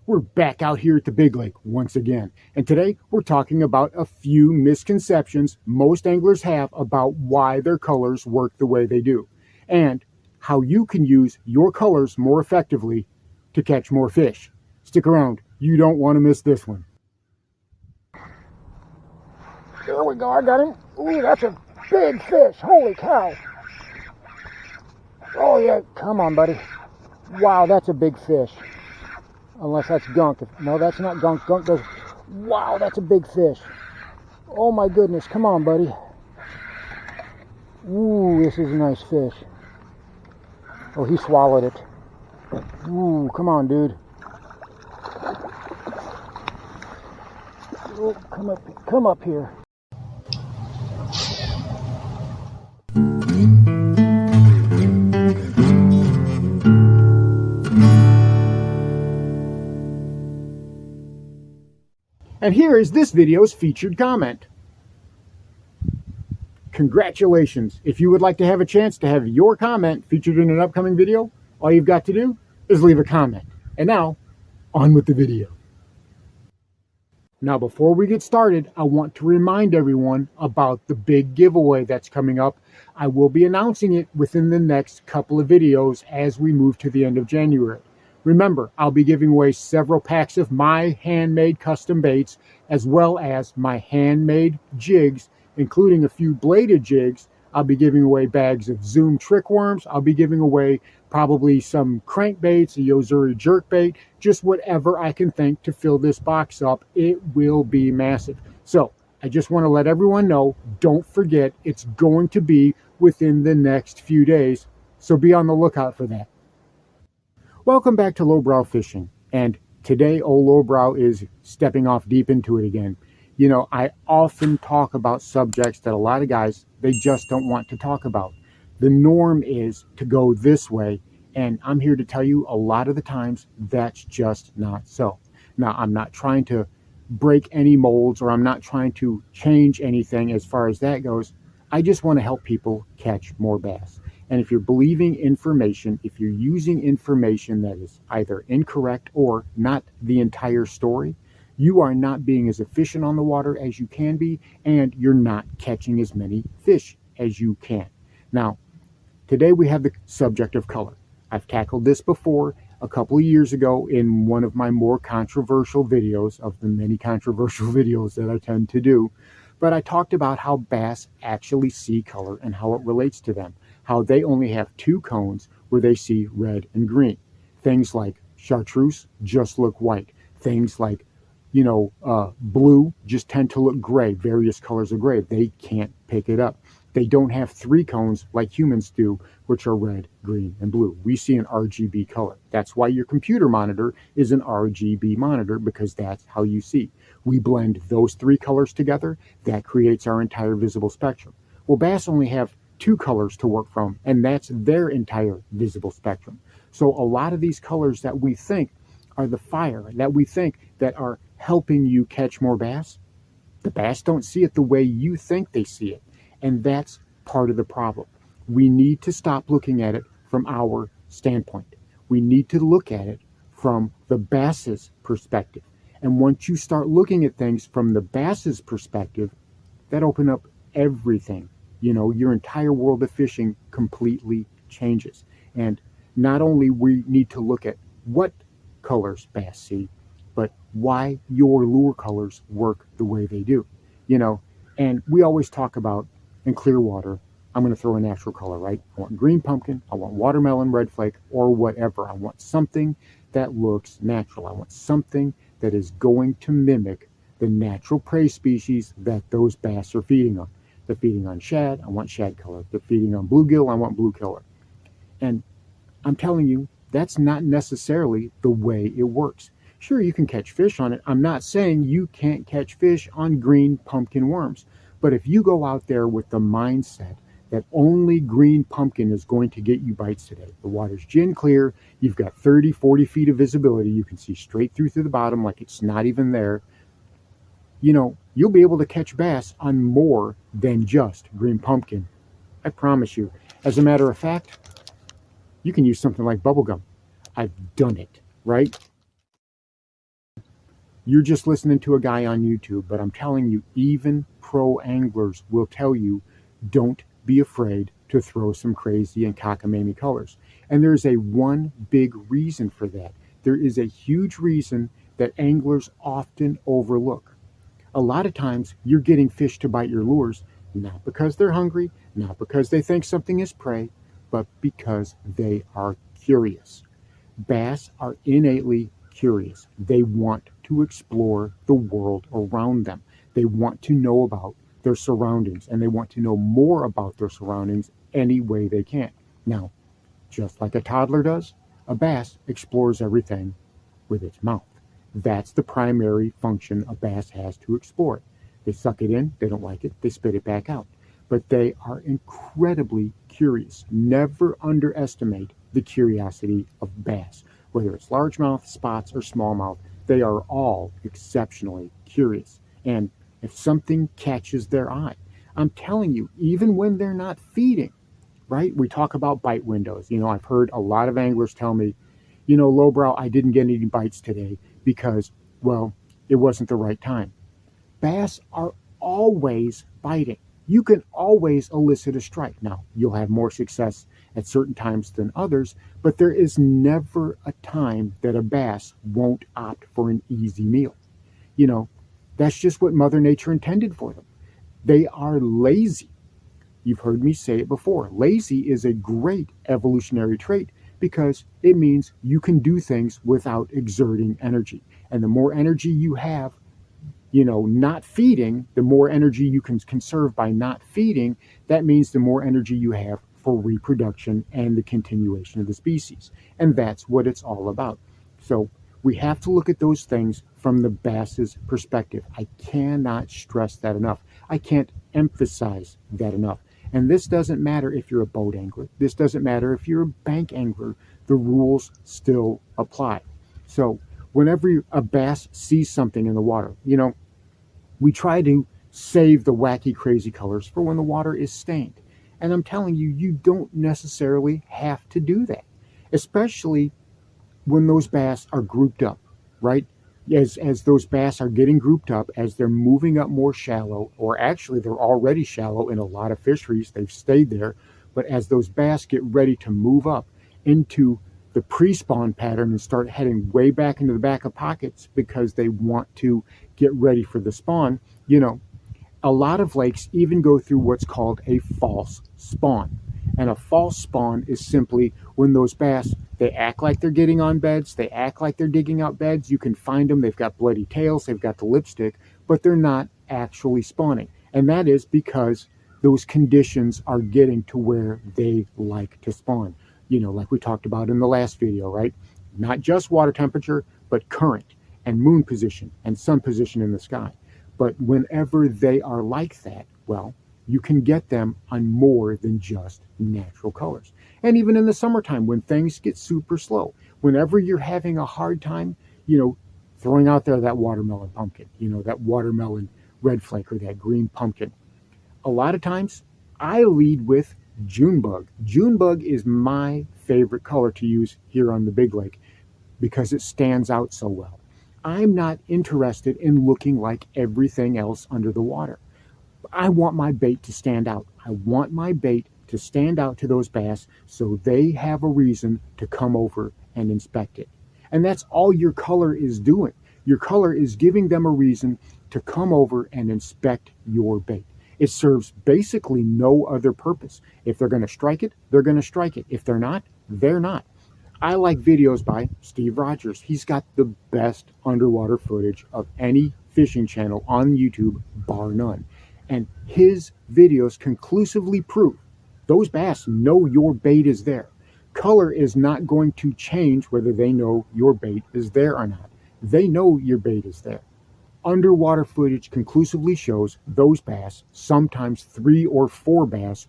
We're back out here at the Big Lake once again, and today we're talking about a few misconceptions most anglers have about why their colors work the way they do, and how you can use your colors more effectively to catch more fish. Stick around, you don't want to miss this one. There we go, I got him. Ooh, that's a big fish, holy cow. Oh yeah, come on buddy. Wow, that's a big fish. Unless that's gunk. No, that's not gunk. Gunk goes, wow, that's a big fish. Oh my goodness, come on, buddy. Ooh, this is a nice fish. Oh, he swallowed it. Ooh, come on, dude. Oh, come up here. And here is this video's featured comment. Congratulations! If you would like to have a chance to have your comment featured in an upcoming video, all you've got to do is leave a comment. And now, on with the video. Now, before we get started, I want to remind everyone about the big giveaway that's coming up. I will be announcing it within the next couple of videos as we move to the end of January. Remember, I'll be giving away several packs of my handmade custom baits, as well as my handmade jigs, including a few bladed jigs. I'll be giving away bags of Zoom trick worms. I'll be giving away probably some crankbaits, a Yo-Zuri jerkbait, just whatever I can think to fill this box up. It will be massive. So I just want to let everyone know, don't forget, it's going to be within the next few days. So be on the lookout for that. Welcome back to Lowbrow Fishing, and today old Lowbrow is stepping off deep into it again. You know, I often talk about subjects that a lot of guys, they just don't want to talk about. The norm is to go this way, and I'm here to tell you a lot of the times that's just not so. Now, I'm not trying to break any molds, or I'm not trying to change anything as far as that goes. I just want to help people catch more bass. And if you're believing information, if you're using information that is either incorrect or not the entire story, you are not being as efficient on the water as you can be, and you're not catching as many fish as you can. Now, today we have the subject of color. I've tackled this before a couple of years ago in one of my more controversial videos, of the many controversial videos that I tend to do. But I talked about how bass actually see color and how it relates to them. How they only have two cones where they see red and green. Things like chartreuse just look white. Things like, blue just tend to look gray. Various colors of gray. They can't pick it up. They don't have three cones like humans do, which are red, green, and blue. We see an RGB color. That's why your computer monitor is an RGB monitor, because that's how you see. We blend those three colors together. That creates our entire visible spectrum. Well, bass only have two colors to work from, and that's their entire visible spectrum. So a lot of these colors that we think are the fire, that we think that are helping you catch more bass, the bass don't see it the way you think they see it. And that's part of the problem. We need to stop looking at it from our standpoint. We need to look at it from the bass's perspective. And once you start looking at things from the bass's perspective, that opens up everything. Your entire world of fishing completely changes. And not only we need to look at what colors bass see, but why your lure colors work the way they do. And we always talk about, in clear water, I'm going to throw a natural color, right? I want green pumpkin, I want watermelon red flake, or whatever. I want something that looks natural. I want something that is going to mimic the natural prey species that those bass are feeding on. They're feeding on shad, I want shad color. They're feeding on bluegill, I want blue color. And I'm telling you, that's not necessarily the way it works. Sure, you can catch fish on it. I'm not saying you can't catch fish on green pumpkin worms. But if you go out there with the mindset that only green pumpkin is going to get you bites today, the water's gin clear, you've got 30, 40 feet of visibility, you can see straight through the bottom like it's not even there, you'll be able to catch bass on more than just green pumpkin. I promise you. As a matter of fact, you can use something like bubblegum. I've done it, right? You're just listening to a guy on YouTube, but I'm telling you, even pro anglers will tell you, don't be afraid to throw some crazy and cockamamie colors. And there's a one big reason for that. There is a huge reason that anglers often overlook. A lot of times you're getting fish to bite your lures, not because they're hungry, not because they think something is prey, but because they are curious. Bass are innately curious. They want to explore the world around them. They want to know about their surroundings, and they want to know more about their surroundings any way they can. Now, just like a toddler does, a bass explores everything with its mouth. That's the primary function a bass has, to explore it. They suck it in, they don't like it, they spit it back out. But they are incredibly curious. Never underestimate the curiosity of bass. Whether it's largemouth, spots, or smallmouth, they are all exceptionally curious. And if something catches their eye, I'm telling you, even when they're not feeding, right? We talk about bite windows. I've heard a lot of anglers tell me, lowbrow, I didn't get any bites today because, well, it wasn't the right time. Bass are always biting. You can always elicit a strike. Now, you'll have more success at certain times than others, but there is never a time that a bass won't opt for an easy meal. That's just what Mother Nature intended for them. They are lazy. You've heard me say it before. Lazy is a great evolutionary trait because it means you can do things without exerting energy. And the more energy you have, not feeding, the more energy you can conserve by not feeding, that means the more energy you have for reproduction and the continuation of the species. And that's what it's all about. So we have to look at those things from the bass's perspective. I cannot stress that enough. I can't emphasize that enough. And this doesn't matter if you're a boat angler. This doesn't matter if you're a bank angler. The rules still apply. So whenever a bass sees something in the water, we try to save the wacky, crazy colors for when the water is stained. And I'm telling you, you don't necessarily have to do that, especially when those bass are grouped up, right? As those bass are getting grouped up, as they're moving up more shallow, or actually they're already shallow in a lot of fisheries, they've stayed there, but as those bass get ready to move up into the pre-spawn pattern and start heading way back into the back of pockets because they want to get ready for the spawn, a lot of lakes even go through what's called a false spawn. And a false spawn is simply when those bass, they act like they're getting on beds, they act like they're digging out beds, you can find them, they've got bloody tails, they've got the lipstick, but they're not actually spawning. And that is because those conditions are getting to where they like to spawn. Like we talked about in the last video, right? Not just water temperature, but current and moon position and sun position in the sky. But whenever they are like that, well, you can get them on more than just natural colors. And even in the summertime, when things get super slow, whenever you're having a hard time, throwing out there that watermelon pumpkin, that watermelon red flake or that green pumpkin, a lot of times I lead with Junebug. Junebug is my favorite color to use here on the Big Lake because it stands out so well. I'm not interested in looking like everything else under the water. I want my bait to stand out. I want my bait to stand out to those bass so they have a reason to come over and inspect it. And that's all your color is doing. Your color is giving them a reason to come over and inspect your bait. It serves basically no other purpose. If they're going to strike it, they're going to strike it. If they're not, they're not. I like videos by Steve Rogers. He's got the best underwater footage of any fishing channel on YouTube, bar none. And his videos conclusively prove those bass know your bait is there. Color is not going to change whether they know your bait is there or not. They know your bait is there. Underwater footage conclusively shows those bass, sometimes 3 or 4 bass,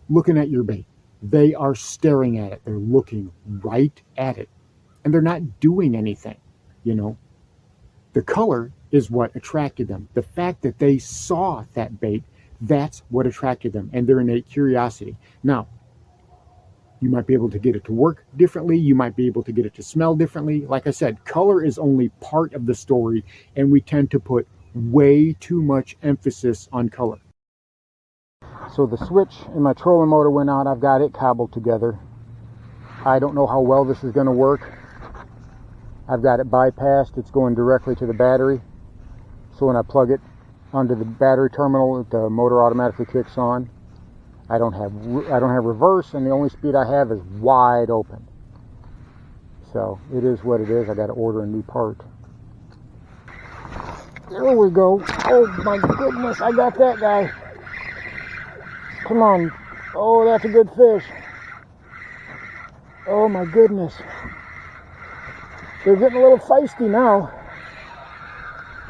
looking at your bait. They are staring at it. They're looking right at it. And they're not doing anything, The color is what attracted them. The fact that they saw that bait, that's what attracted them and their innate curiosity. Now, You might be able to get it to work differently. You might be able to get it to smell differently. Like I said, color is only part of the story, and we tend to put way too much emphasis on color. So the switch in my trolling motor went out. I've got it cobbled together. I don't know how well this is going to work. I've got it bypassed. It's going directly to the battery. So when I plug it onto the battery terminal, the motor automatically kicks on. I don't have reverse, and the only speed I have is wide open. So it is what it is. I got to order a new part. There we go. Oh my goodness, I got that guy. Come on. Oh, that's a good fish. Oh my goodness. They're getting a little feisty now.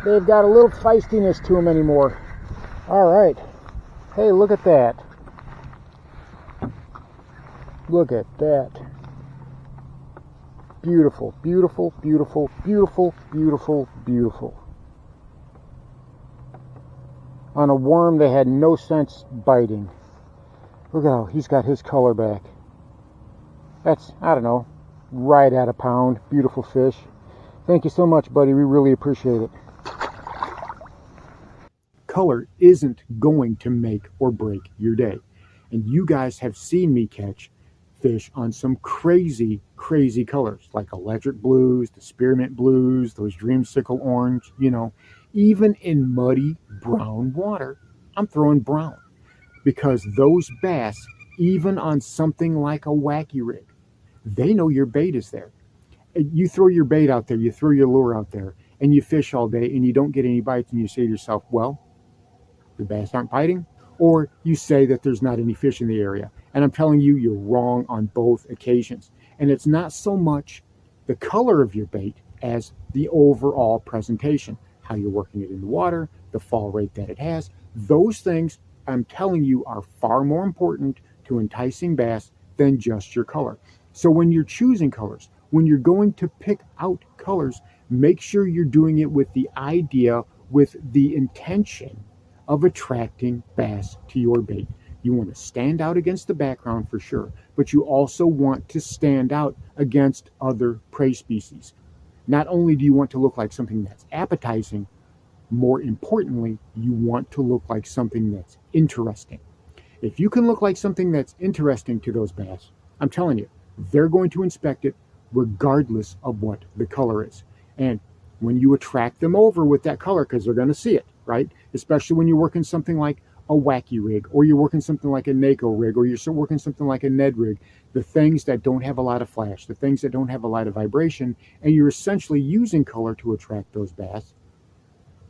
They've got a little feistiness to them anymore. All right. Hey, look at that. Look at that. Beautiful, beautiful, beautiful, beautiful, beautiful, beautiful. On a worm they had no sense biting. Look at how he's got his color back. That's, I don't know, right at a pound. Beautiful fish. Thank you so much, buddy. We really appreciate it. Color isn't going to make or break your day. And you guys have seen me catch fish on some crazy, crazy colors, like electric blues, the spearmint blues, those dreamsicle orange, you know. Even in muddy brown water, I'm throwing brown, because those bass, even on something like a wacky rig, they know your bait is there. You throw your bait out there, you throw your lure out there, and you fish all day and you don't get any bites, and you say to yourself, well, the bass aren't biting, or you say that there's not any fish in the area. And I'm telling you, you're wrong on both occasions. And it's not so much the color of your bait as the overall presentation, how you're working it in the water, the fall rate that it has. Those things, I'm telling you, are far more important to enticing bass than just your color. So when you're choosing colors, when you're going to pick out colors, make sure you're doing it with the idea, with the intention of attracting bass to your bait. You want to stand out against the background for sure, but you also want to stand out against other prey species. Not only do you want to look like something that's appetizing, more importantly, you want to look like something that's interesting. If you can look like something that's interesting to those bass, I'm telling you, they're going to inspect it regardless of what the color is. And when you attract them over with that color, because they're going to see it, right? Especially when you're working something like a wacky rig, or you're working something like a NACO rig, or you're working something like a Ned rig, the things that don't have a lot of flash, the things that don't have a lot of vibration, and you're essentially using color to attract those bass.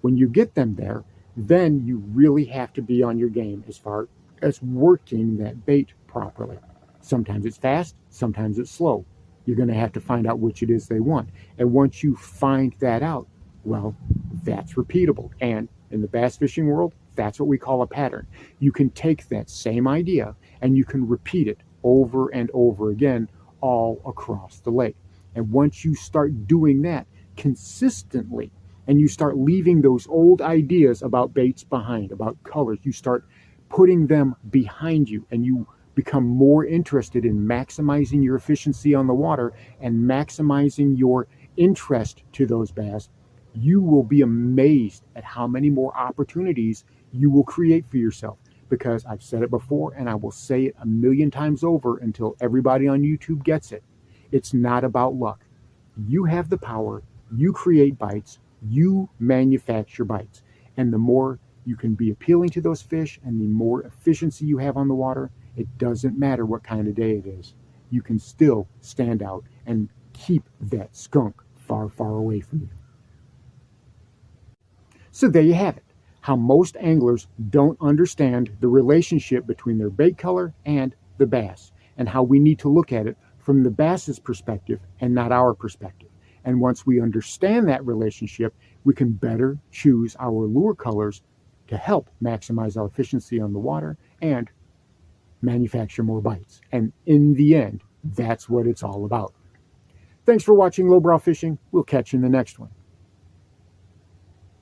When you get them there, then you really have to be on your game as far as working that bait properly. Sometimes it's fast, sometimes it's slow. You're going to have to find out which it is they want. And once you find that out, well, that's repeatable. And in the bass fishing world, that's what we call a pattern. You can take that same idea and you can repeat it over and over again all across the lake. And once you start doing that consistently, and you start leaving those old ideas about baits behind, about colors, you start putting them behind you, and you become more interested in maximizing your efficiency on the water and maximizing your interest to those bass, you will be amazed at how many more opportunities you will create for yourself. Because I've said it before, and I will say it 1,000,000 times over until everybody on YouTube gets it. It's not about luck. You have the power. You create bites. You manufacture bites. And the more you can be appealing to those fish and the more efficiency you have on the water, it doesn't matter what kind of day it is. You can still stand out and keep that skunk far, far away from you. So there you have it. How most anglers don't understand the relationship between their bait color and the bass, and how we need to look at it from the bass's perspective and not our perspective. And once we understand that relationship, we can better choose our lure colors to help maximize our efficiency on the water and manufacture more bites. And in the end, that's what it's all about. Thanks for watching Lowbrow Fishing. We'll catch you in the next one.